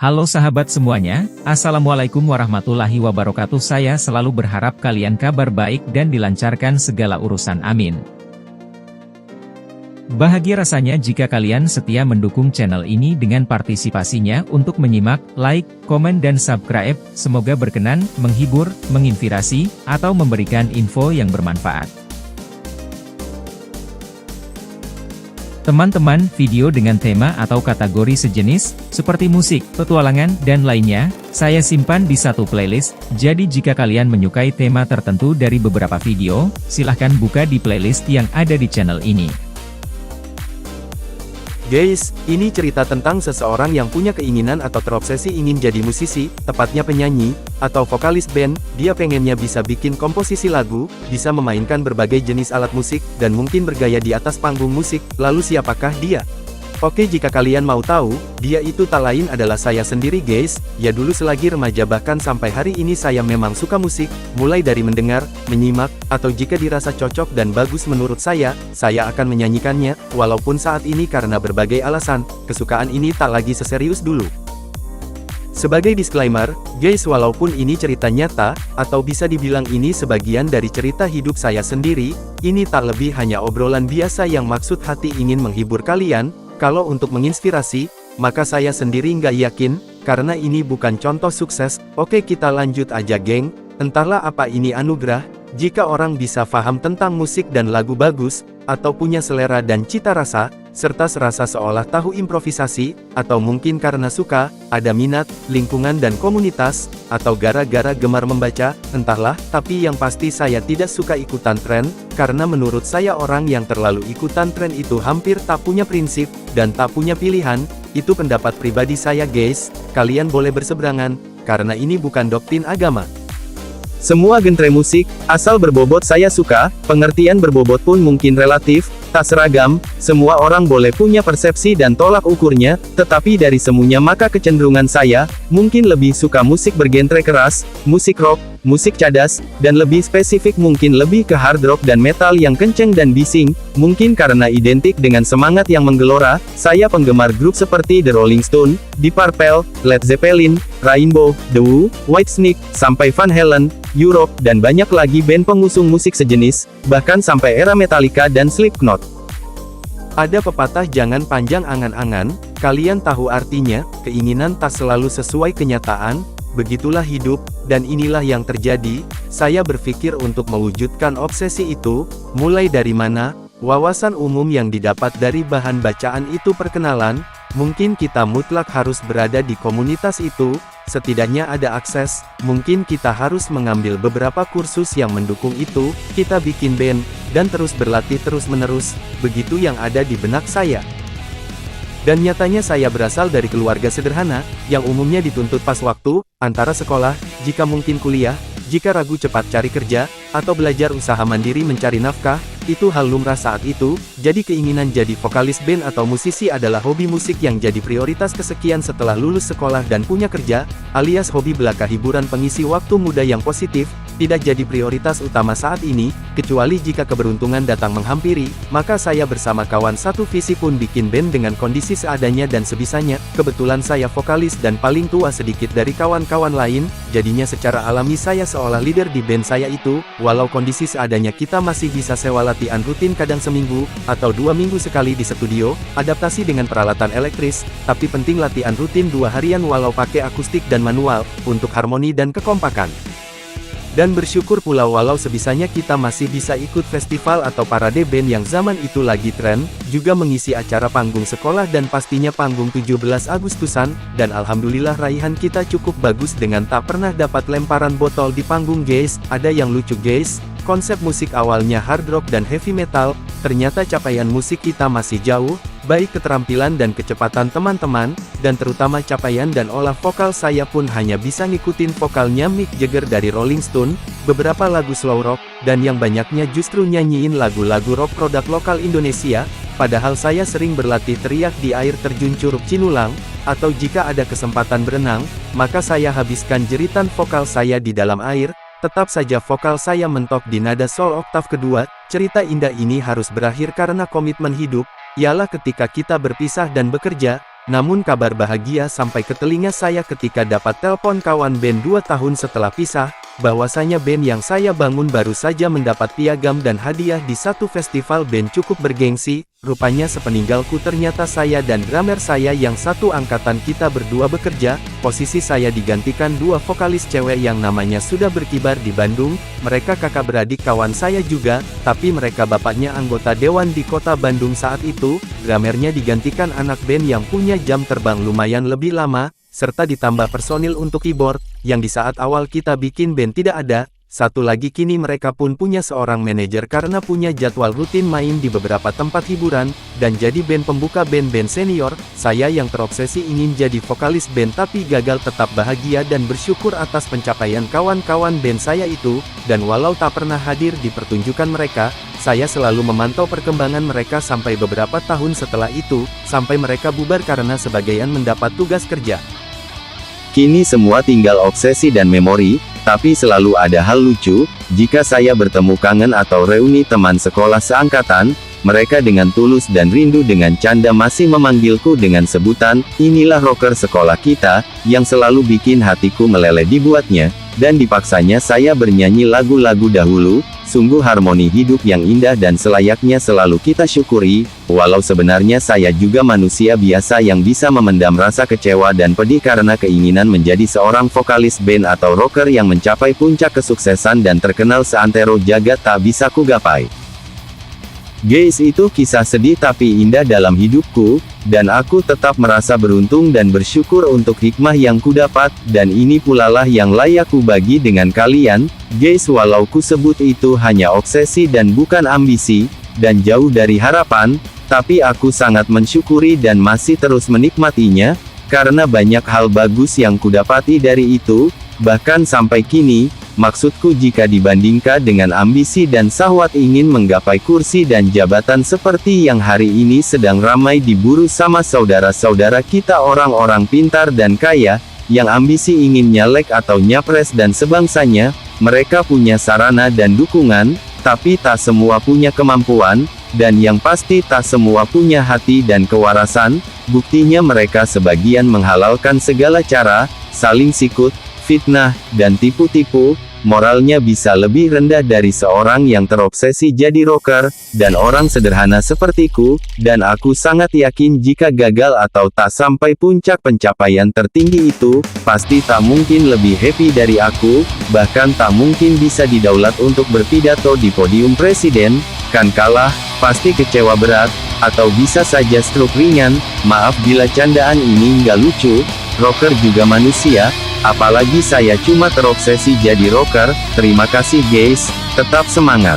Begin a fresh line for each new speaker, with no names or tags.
Halo sahabat semuanya, Assalamualaikum warahmatullahi wabarakatuh. Saya selalu berharap kalian kabar baik dan dilancarkan segala urusan, amin. Bahagia rasanya jika kalian setia mendukung channel ini dengan partisipasinya untuk menyimak, like, komen dan subscribe. Semoga berkenan, menghibur, menginspirasi, atau memberikan info yang bermanfaat. Teman-teman, video dengan tema atau kategori sejenis, seperti musik, petualangan, dan lainnya, saya simpan di satu playlist. Jadi jika kalian menyukai tema tertentu dari beberapa video, silahkan buka di playlist yang ada di channel ini.
Guys, ini cerita tentang seseorang yang punya keinginan atau terobsesi ingin jadi musisi, tepatnya penyanyi, atau vokalis band. Dia pengennya bisa bikin komposisi lagu, bisa memainkan berbagai jenis alat musik, dan mungkin bergaya di atas panggung musik. Lalu siapakah dia? Oke, jika kalian mau tahu, dia itu tak lain adalah saya sendiri guys. Ya dulu selagi remaja bahkan sampai hari ini saya memang suka musik, mulai dari mendengar, menyimak, atau jika dirasa cocok dan bagus menurut saya akan menyanyikannya, walaupun saat ini karena berbagai alasan, kesukaan ini tak lagi seserius dulu. Sebagai disclaimer, guys, walaupun ini cerita nyata, atau bisa dibilang ini sebagian dari cerita hidup saya sendiri, ini tak lebih hanya obrolan biasa yang maksud hati ingin menghibur kalian. Kalau untuk menginspirasi, maka saya sendiri nggak yakin, karena ini bukan contoh sukses. Oke, kita lanjut aja geng. Entahlah apa ini anugerah, jika orang bisa paham tentang musik dan lagu bagus, atau punya selera dan cita rasa, serta serasa seolah tahu improvisasi, atau mungkin karena suka, ada minat, lingkungan dan komunitas, atau gara-gara gemar membaca, entahlah, tapi yang pasti saya tidak suka ikutan tren, karena menurut saya orang yang terlalu ikutan tren itu hampir tak punya prinsip, dan tak punya pilihan. Itu pendapat pribadi saya guys, kalian boleh berseberangan, karena ini bukan doktrin agama. Semua genre musik, asal berbobot saya suka, pengertian berbobot pun mungkin relatif, tak seragam, semua orang boleh punya persepsi dan tolak ukurnya, tetapi dari semuanya maka kecenderungan saya, mungkin lebih suka musik bergenre keras, musik rock, musik cadas, dan lebih spesifik mungkin lebih ke hard rock dan metal yang kenceng dan bising, mungkin karena identik dengan semangat yang menggelora. Saya penggemar grup seperti The Rolling Stones, Deep Purple, Led Zeppelin, Rainbow, The Who, Whitesnake, sampai Van Halen, Europe, dan banyak lagi band pengusung musik sejenis, bahkan sampai era Metallica dan Slipknot. Ada pepatah jangan panjang angan-angan, kalian tahu artinya, keinginan tak selalu sesuai kenyataan, begitulah hidup, dan inilah yang terjadi. Saya berpikir untuk mewujudkan obsesi itu, mulai dari mana, wawasan umum yang didapat dari bahan bacaan itu perkenalan, mungkin kita mutlak harus berada di komunitas itu, setidaknya ada akses, mungkin kita harus mengambil beberapa kursus yang mendukung itu, kita bikin band, dan terus berlatih terus-menerus, begitu yang ada di benak saya. Dan nyatanya saya berasal dari keluarga sederhana, yang umumnya dituntut pas waktu, antara sekolah, jika mungkin kuliah, jika ragu cepat cari kerja, atau belajar usaha mandiri mencari nafkah, itu hal lumrah saat itu. Jadi keinginan jadi vokalis band atau musisi adalah hobi musik yang jadi prioritas kesekian setelah lulus sekolah dan punya kerja, alias hobi belaka hiburan pengisi waktu muda yang positif, tidak jadi prioritas utama saat ini, kecuali jika keberuntungan datang menghampiri, maka saya bersama kawan satu visi pun bikin band dengan kondisi seadanya dan sebisanya. Kebetulan saya vokalis dan paling tua sedikit dari kawan-kawan lain, jadinya secara alami saya seolah leader di band saya itu. Walau kondisi seadanya kita masih bisa sewa latihan rutin kadang seminggu, atau 2 minggu sekali di studio, adaptasi dengan peralatan elektris, tapi penting latihan rutin 2 harian walau pakai akustik dan manual, untuk harmoni dan kekompakan. Dan bersyukur pula walau sebisanya kita masih bisa ikut festival atau parade band yang zaman itu lagi tren, juga mengisi acara panggung sekolah dan pastinya panggung 17 Agustusan, dan alhamdulillah raihan kita cukup bagus dengan tak pernah dapat lemparan botol di panggung guys. Ada yang lucu guys, konsep musik awalnya hard rock dan heavy metal, ternyata capaian musik kita masih jauh, baik keterampilan dan kecepatan teman-teman, dan terutama capaian dan olah vokal saya pun hanya bisa ngikutin vokalnya Mick Jagger dari Rolling Stone, beberapa lagu slow rock, dan yang banyaknya justru nyanyiin lagu-lagu rock produk lokal Indonesia, padahal saya sering berlatih teriak di air terjun Curug Cinulang, atau jika ada kesempatan berenang, maka saya habiskan jeritan vokal saya di dalam air. Tetap saja vokal saya mentok di nada sol oktav kedua. Cerita indah ini harus berakhir karena komitmen hidup, ialah ketika kita berpisah dan bekerja, Namun kabar bahagia sampai ke telinga saya ketika dapat telepon kawan band 2 tahun setelah pisah, bahwasanya band yang saya bangun baru saja mendapat piagam dan hadiah di satu festival band cukup bergengsi. Rupanya sepeninggalku ternyata saya dan drummer saya yang satu angkatan kita berdua bekerja, posisi saya digantikan dua vokalis cewek yang namanya sudah berkibar di Bandung, mereka kakak beradik kawan saya juga, tapi mereka bapaknya anggota dewan di kota Bandung saat itu, drummernya digantikan anak band yang punya jam terbang lumayan lebih lama, serta ditambah personil untuk keyboard, yang di saat awal kita bikin band tidak ada. Satu lagi kini mereka pun punya seorang manajer karena punya jadwal rutin main di beberapa tempat hiburan, dan jadi band pembuka band-band senior. Saya yang terobsesi ingin jadi vokalis band tapi gagal tetap bahagia dan bersyukur atas pencapaian kawan-kawan band saya itu, dan walau tak pernah hadir di pertunjukan mereka, saya selalu memantau perkembangan mereka sampai beberapa tahun setelah itu, sampai mereka bubar karena sebagian mendapat tugas kerja.
Kini semua tinggal obsesi dan memori, tapi selalu ada hal lucu, jika saya bertemu kangen atau reuni teman sekolah seangkatan, mereka dengan tulus dan rindu dengan canda masih memanggilku dengan sebutan, inilah rocker sekolah kita, yang selalu bikin hatiku meleleh dibuatnya, dan dipaksanya saya bernyanyi lagu-lagu dahulu, sungguh harmoni hidup yang indah dan selayaknya selalu kita syukuri, walau sebenarnya saya juga manusia biasa yang bisa memendam rasa kecewa dan pedih karena keinginan menjadi seorang vokalis band atau rocker yang mencapai puncak kesuksesan dan terkenal seantero jagat tak bisa kugapai. Guys, itu kisah sedih tapi indah dalam hidupku, dan aku tetap merasa beruntung dan bersyukur untuk hikmah yang kudapat, dan ini pula lah yang layak ku bagi dengan kalian, guys. Walau ku sebut itu hanya obsesi dan bukan ambisi, dan jauh dari harapan, tapi aku sangat mensyukuri dan masih terus menikmatinya, karena banyak hal bagus yang kudapati dari itu, bahkan sampai kini. Maksudku jika dibandingkan dengan ambisi dan syahwat ingin menggapai kursi dan jabatan seperti yang hari ini sedang ramai diburu sama saudara-saudara kita orang-orang pintar dan kaya, yang ambisi ingin nyalek atau nyapres dan sebangsanya, mereka punya sarana dan dukungan, tapi tak semua punya kemampuan, dan yang pasti tak semua punya hati dan kewarasan, buktinya mereka sebagian menghalalkan segala cara, saling sikut, fitnah, dan tipu-tipu, moralnya bisa lebih rendah dari seorang yang terobsesi jadi rocker, dan orang sederhana sepertiku, dan aku sangat yakin jika gagal atau tak sampai puncak pencapaian tertinggi itu, pasti tak mungkin lebih happy dari aku, bahkan tak mungkin bisa didaulat untuk berpidato di podium presiden, kan kalah, pasti kecewa berat, atau bisa saja stroke ringan, maaf bila candaan ini nggak lucu, rocker juga manusia, apalagi saya cuma terobsesi jadi rocker. Terima kasih guys, tetap semangat.